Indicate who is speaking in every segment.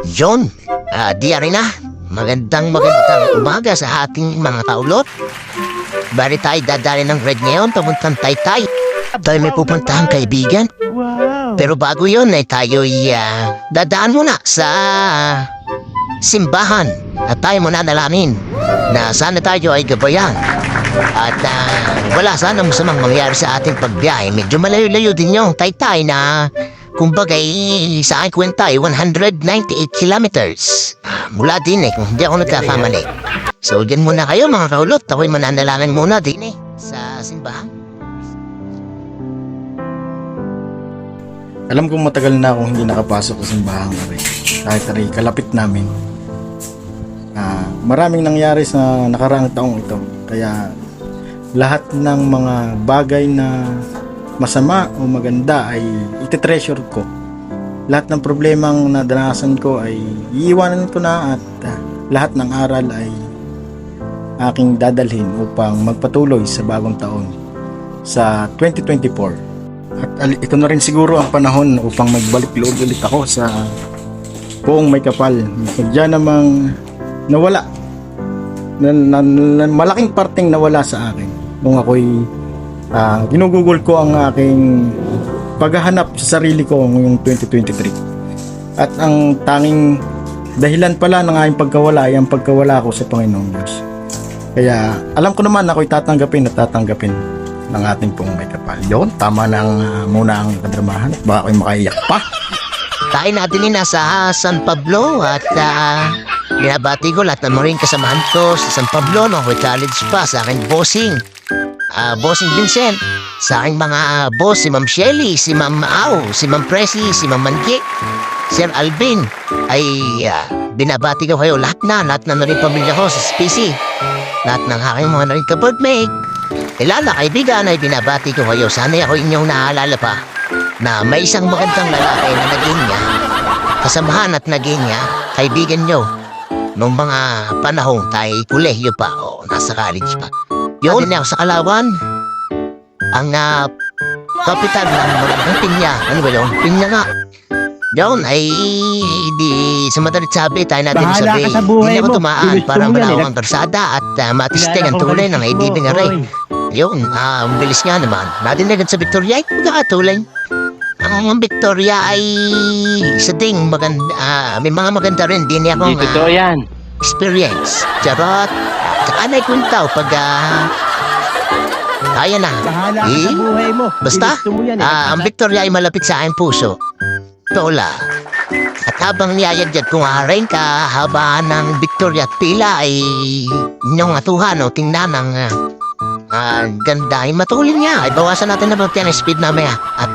Speaker 1: Yon, di rin na. Magandang umaga sa ating mga kaulot. Bari tayo dadali ng Red ngayon, papuntang Taytay. Tayo may pupuntahan kaibigan. Pero bago yon ay tayo dadaan muna sa simbahan. At tayo muna nalamin na sana tayo ay gabayan. At wala sana masamang mangyari sa ating pagbiyahe. Medyo malayo-layo din yung Taytay na kumbaga sa aking kwenta ay 198 kilometers. Mula din kung hindi ako nagkakamali. So dyan muna kayo mga kaulot. Ako'y mananalangin muna din sa simbahan.
Speaker 2: Alam kong matagal na akong hindi nakapasok sa simbahan rin. Kahit rin kalapit namin. Maraming nangyari sa nakaraang taong ito. Kaya lahat ng mga bagay na masama o maganda ay iti-treasure ko. Lahat ng problemang nadanasan ko ay iiwanan ko na at lahat ng aral ay aking dadalhin upang magpatuloy sa bagong taon sa 2024. At ito na rin siguro ang panahon upang magbalik loob ulit ako sa Poong May Kapal. Sadya namang nawala. Malaking parteng nawala sa akin nung ako'y ginugugol ko ang aking paghahanap sa sarili ko ngayong 2023. At ang tanging dahilan pala ng aking pagkawala ay ang pagkawala ko sa Panginoong Diyos. Kaya alam ko naman ako'y tatanggapin ng ating Poong May Kapal. Yun, tama na muna ang kadramahan. Baka ako'y makaiyak pa.
Speaker 1: Tayo natin nasa San Pablo at binabati ko lahat ng mga rin kasamahan ko sa San Pablo nung ako'y college pa sa aking bossing. Bossing Vincent, sa aking mga boss, si Ma'am Shelly, si Ma'am Au, si Ma'am Presi, si Ma'am Manji, Sir Alvin, ay binabati ko kayo lahat na rin pamilya ko sa SPC. Lahat ng aking mga na rin ka-boardmate. Kilala, kaibigan, ay binabati ko kayo. Sana ako inyong naalala pa na may isang magandang lalaki na naging kasamahan at naging kaibigan nyo nung mga panahong tayo kolehiyo pa o nasa college pa. Yun ako sa Kalawan. Ang kapitan ng Pinya. Ano ba yun? Pinya nga. Yun ay di sa madalit sabi tayo natin sabi. Hindi ako tumaan para malawang ang karsada at matisting ang tulay ng idibing aray. Yun, ang bilis nga naman. Natin sa Victoria ay magkakatulay. Ang Victoria ay isa ding maganda. May mga maganda rin. Di niya akong experience. Charot. Tsaka na'y kuntaw pag kaya na. Basta, ang Victoria ay malapit sa aking puso. Tola. At habang niyayadyad kung rin kahabaan ng Victoria at pila ay inyong atuhan o tingnan ng ganda ay matulin niya. Ay bawasan natin na ng speed namaya. At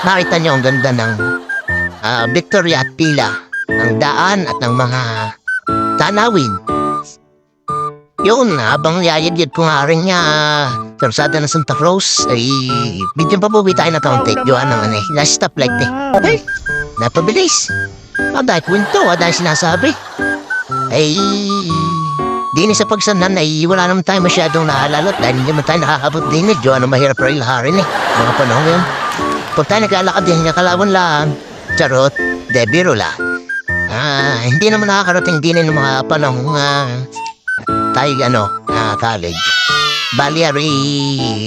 Speaker 1: nakita niyo ang ganda ng Victoria at pila. Ang daan at ng mga tanawin. Yun, habang yayadyad ko nga rin karsada ng Santa Cruz, ay bigyan pa po tayo na kaunti. Yung last stop like okay, napabilis. Dahil kwento, dahil sinasabi. Ay, din sa pagsanan ay wala naman tayo masyadong naalala dahil hindi naman tayo nakakabot din mahirap rin laharin mga panahon yun. Pag tayo naglalakad din niya Kalawan lang, charot, debiro lang. Hindi naman nakakarating din ng mga panahong tayo college. Bali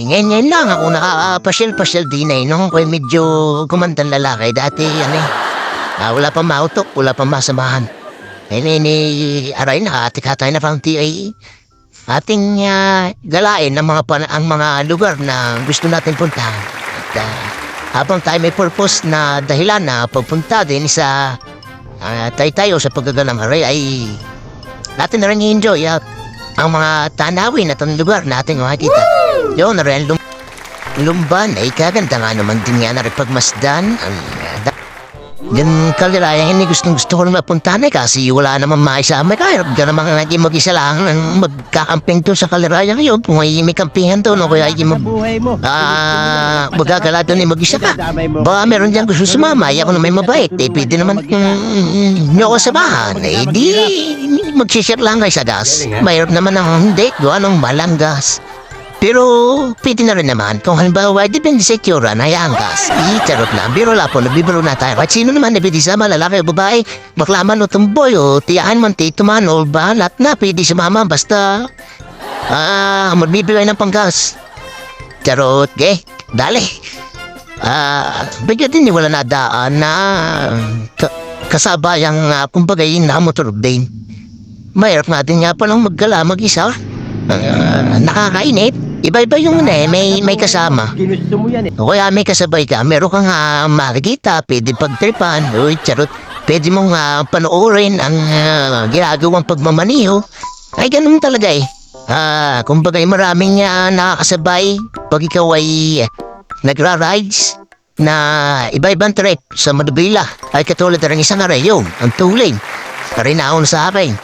Speaker 1: ngayon lang ako nakapasyal-pasyal din nung ako'y medyo kumandang lalaki. Dati wala pang mautok, wala pang masamahan. Aray nakatika tayo na pang TIE. Ating galain ang mga lugar na gusto natin puntahan. At habang tayo may purpose na dahilan na pagpunta din sa tayo sa paggaganang aray ay natin na rin i-enjoy ang mga tanawin at ang lugar natin makikita. Yun na rin lumban ay kaganda nga naman din nga na rin pagmasdan. Yan Kaliraya, hindi gusto ko na mapuntahan kasi wala naman maisama. Kaya ka naman naging mag-isa lang magkakamping doon sa Kaliraya ngayon. Kung may kampihan doon o kaya magagala doon mag-isa ka. Baka meron dyan gusto sumama. Ako na may mabait. Pwede naman nyo ako samahan. Di mag-share lang kayo sa gas. Mayroon naman ang hindi. Gawa ng malanggas. Pero pwede na rin naman kung halimbawa depende sa itsura na iangkas. Charot lang. Biro lang po, nagbibiro na tayo. Kahit sino naman nabidi sa lalaki o babae, baklaman o tumboy o tiyaan man, tito man o balat na pwede sumama basta magbibigay ng panggas. Charot, dali. Bigla din wala na daan na kasabayang kumbaga yung nakamotor din. Mahirap natin nga palang maggala mag-isa. Nakakainip. Iba-iba yung may kasama.
Speaker 3: Ginusto mo yan eh.
Speaker 1: O kaya may kasabay ka, meron kang makikita, pwede pagtripan, uy, charot, pwede mong panoorin ang ginagawang pagmamaniho. Ay, ganun talaga eh. Kumbaga maraming nakakasabay pag ikaw ay nagra-rides na iba-ibang trip sa Madubila. Ay katulad rin isang arayo, ang tuling. Karinaon sa akin.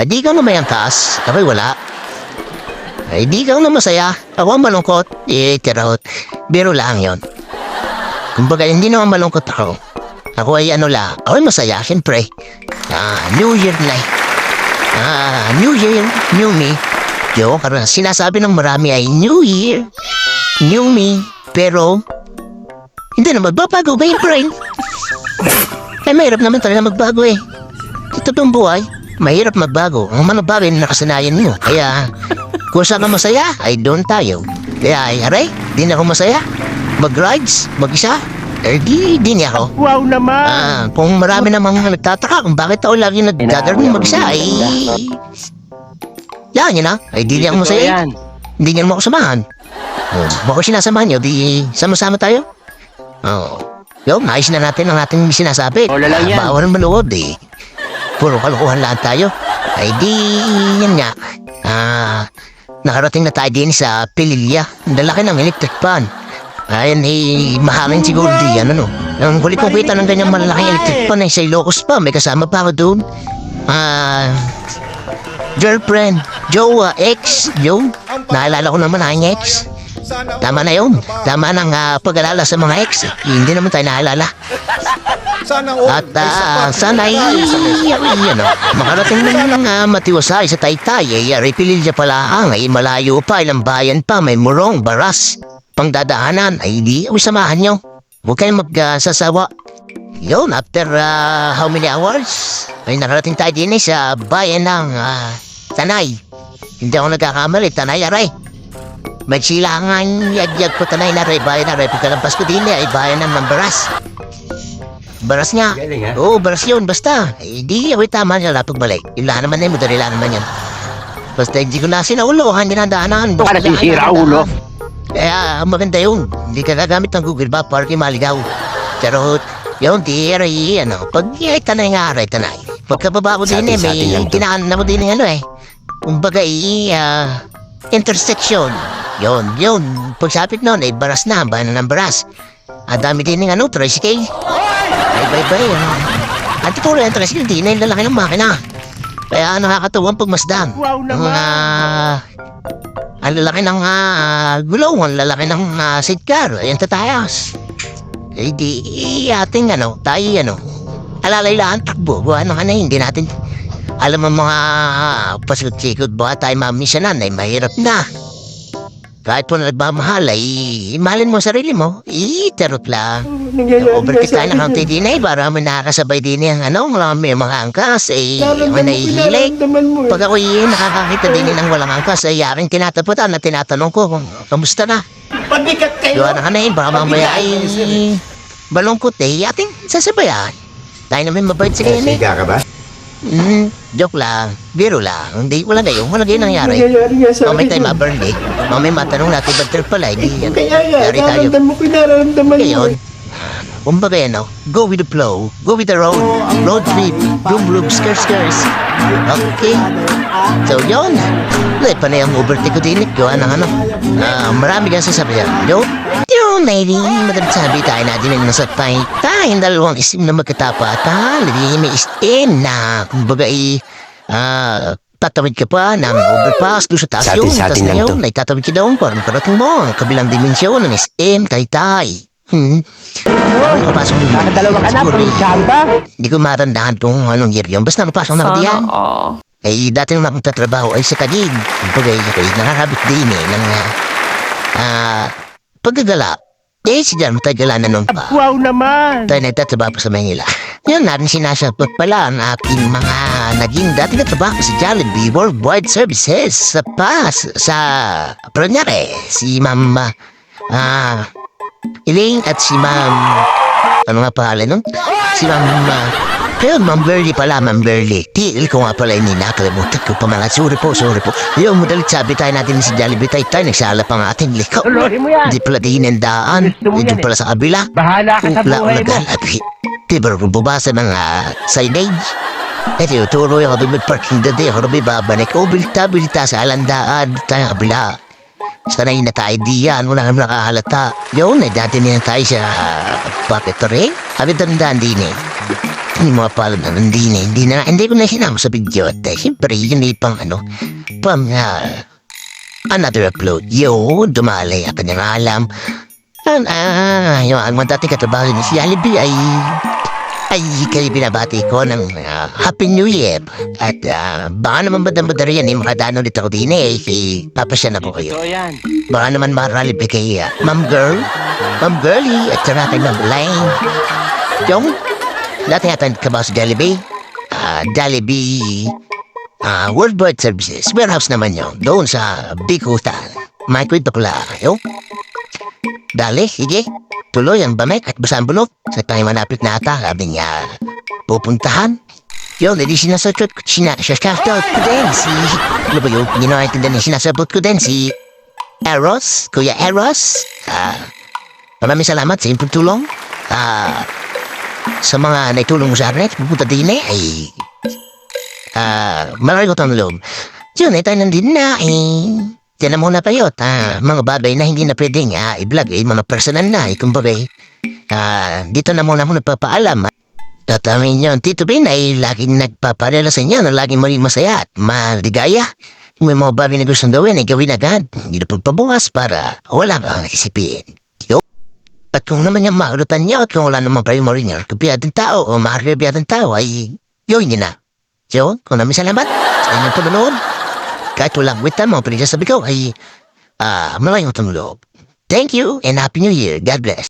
Speaker 1: Di ka na may angkas, ako'y wala. Ay, di ka na masaya. Ako ang malungkot. Charot. Biro lang yon. Kumbaga, hindi naman malungkot ako. Ako ay ako'y masaya, siyempre. New Year na New Year, New Me. Karena sinasabi ng marami ay New Year, New Me. Pero, hindi na magbabago ba yung brain? Ay, mahirap naman talaga magbago eh. Ito itong buhay, mahirap magbago. Ang magbago ay nakasanayan mo. Kaya, kung saan ka masaya, ay doon tayo. Kaya ay, aray, di na ako masaya. Mag-rides, mag-isa, di niya ako.
Speaker 3: Wow naman!
Speaker 1: Kung marami namang nagtataka kung bakit ako lagi nagdadaroon mag-isa, ay... Yan yun ay di niya ako masaya. Hindi niya naman ako samahan. Baka sinasamahan niyo, di sama-sama tayo. Yung, ayos na natin ang ating sinasabi.
Speaker 3: Wala lang yan.
Speaker 1: Bawal manood eh. Puro kalokohan lang tayo. Ay di, yan nga. Nakarating na tayo din sa Pililya. Ang lalaki ng electric pan. Ayan mahangin siguro diyan, Ang huli kong kita ng ganyang malaking electric pan ay sa Ilocos pa. May kasama pa ako doon. Girlfriend, jowa, ex, yun. Naalala ko naman ang ex. Tama na yun. Tama ng pag-alala sa mga ex. Hindi naman tayo naalala. At sana'y makarating lang ng matiwasay sa Taytay. Pililya pala ay malayo pa, ilang bayan pa, may Morong, Baras. Pangdadaanan ay di samahan nyo. Huwag kayong magsasawa. Yun, after how many hours ay nakarating tayo din sa bayan ng Tanay. Hindi ako nagkakamali, Tanay aray. May silangan, yagyag po Tanay na aray, bayan aray. Pagkalampas ko din ay bayan ng Baras. Baras nga. Oo, Baras yun, basta. Di, tama niya lapag balik. Yung lahat naman na madali lang naman yan. Basta hindi ko na sinaulo, hindi na daanan.
Speaker 3: Baka nasisira ulo.
Speaker 1: Kaya maganda yun. Hindi ka gagamit ng Google Map para maligaw. Pero yun, di aray, pag Tanay nga aray, Tanay. Pagkababa ko din may kinaan na mo din kumbaga intersection. Yun. Pagsapit nun, Baras na, bayan ng Baras. Dami din ng tricycle. Ay, At ito rin ang tricycle, di na yung lalaki ng makina. Kaya nakakatuwang pagmasdan.
Speaker 3: Wow naman!
Speaker 1: Ang lalaki ng gulaw, ang lalaki ng sidecar, ayan tatayas. Di ating tayo alalay lang takbo. Hindi natin alam ang mga pasikot-sikot ba tayo mamisanan ay mahirap na. Kahit po na nagmamahal ay mahalin mo sarili mo, tarot lang. Overtake tayo ng kaunti din para may nakakasabay din yung may mga angkas may nahihilig. Pag ako nakakakita din ng walang angkas ay yaking tinataputan na tinatanong ko kung kamusta na.
Speaker 3: Pabigat kayo!
Speaker 1: Doon na baka mamaya ay balungkot ating sasabayan. Tayo naman mabait sa ganyan
Speaker 4: Siga ka ba?
Speaker 1: Joke lang, biro lang. Hindi, wala kayo nangyari.
Speaker 3: Nangyayari nga sa
Speaker 1: Mamay
Speaker 3: akin.
Speaker 1: tayo ma-burn Mamay matanong natin ba't pala, hindi yan.
Speaker 3: Kaya nga,
Speaker 1: Yari tayo.
Speaker 3: nararamdaman mo.
Speaker 1: Ngayon, kumbaga go with the flow, go with the road trip, boom, skrs. Okay. So, yun. Pa na yung overtake ko din, marami kang sasabihan. Yun, lady, sabi tayo natin na nasa tayong dalawang isim na magkatapatan. Hindi may isim na, kumbaga tatawid ka pa ng overpass doon sa taas
Speaker 4: Sa
Speaker 1: yun.
Speaker 4: atin
Speaker 1: Tapos
Speaker 4: lang
Speaker 1: ngayon, ay tatawid ka doon para makarating mo ang kabilang dimensyon ng SM, Taytay. Napasok mo.
Speaker 3: Nakadalawa ka na,
Speaker 1: Siguro,
Speaker 3: pinsan ba?
Speaker 1: Hindi ko matandaan kung anong year yun. Basta napasok na diyan. Ay dati nung akong tatrabaho ay sa Taguig. Bagay ako'y nakakabit din ng paggagala. Eh, si Jan matagala na nung pa.
Speaker 3: Wow naman!
Speaker 1: Tayo nagtatrabaho po sa Manila. Yun natin sinasabot pala ang aking mga naging dati na trabaho sa Jollibee Worldwide Services sa PAS sa Pronyare. Si Ma'am Iling at si Ma'am ano nga pangalan nun? Si Ma'am Ma'am Berly pala, Ma'am Berly. Tiil ko nga pala ini nakalimutan ko pa mga sorry po. Yung madalit sabi tayo natin si Jollibee tayo nagsala pa nga ating liko.
Speaker 3: Tuloy mo yan!
Speaker 1: Hindi pala dinendaan.
Speaker 3: Gusto mo
Speaker 1: Hindi
Speaker 3: yan eh.
Speaker 1: pala sa kabila.
Speaker 3: Bahala ka sa
Speaker 1: Wala
Speaker 3: buhay mo!
Speaker 1: nagalabi. Diba bubasa ng signage? Ito turo yung kabibig parking dati. Harabi babanik. O bilta sa alandaan. Tayo kabila. Sanay na tayo diyan. Wala naman nakahalata. Yun, dati niya tayo sa papetre. Sabi tandaan din eh. Hindi mo pala na hindi ko na sinama sa video at siyempre yun ay pang another upload. Yo, dumalay ako nang alam. Yung ang mga dati katrabaho ni si Jollibee ay kayo binabati ko ng Happy New Year. At baka naman madamodari yan makadano dito ako din papasyan ako kayo.
Speaker 3: Ito yan!
Speaker 1: Baka naman maralipi kay Ma'am Girlie at saka kay Ma'am Lane. Yung dati yata ka ba sa Jollibee? Jollibee Worldwide Services. Warehouse naman yun. Doon sa Bikutan. May kwento pala kayo. Dali, sige. Tuloy ang bamek at basang bulok. Sa tayo manapit na ata, sabi niya, pupuntahan. Yun, edi sinasabot ko din si, ano ba yun? Hindi na naintindihan niya, sinasabot ko din si Eros, Kuya Eros. Maraming salamat sa iyong pagtulong. Sa mga naitulong mo sa akin, pupunta din ay maraming ko itong loob. Yun, tayo nandun na Diyan na muna tayo mga bagay na hindi na pwedeng i-vlog mga personal na kumbaga dito na muna muna papaalam. Tatamin yun, Tito Ben ay laging nagpaparela sa inyo na laging maging masaya at maligaya. Kung may mga bagay na gustong gawin ay gawin agad. Hindi na pagpabukas para wala kang isipin. At kung naman yung maulutan niyo at kung wala naman primary niyo, kapiyadang tao o makaribiyadang tao ay yun na. So, kung namin salamat sa inyong tumanood, kahit walang wait mo, pero sabi ko ay maraming tumulog. Thank you and Happy New Year. God bless.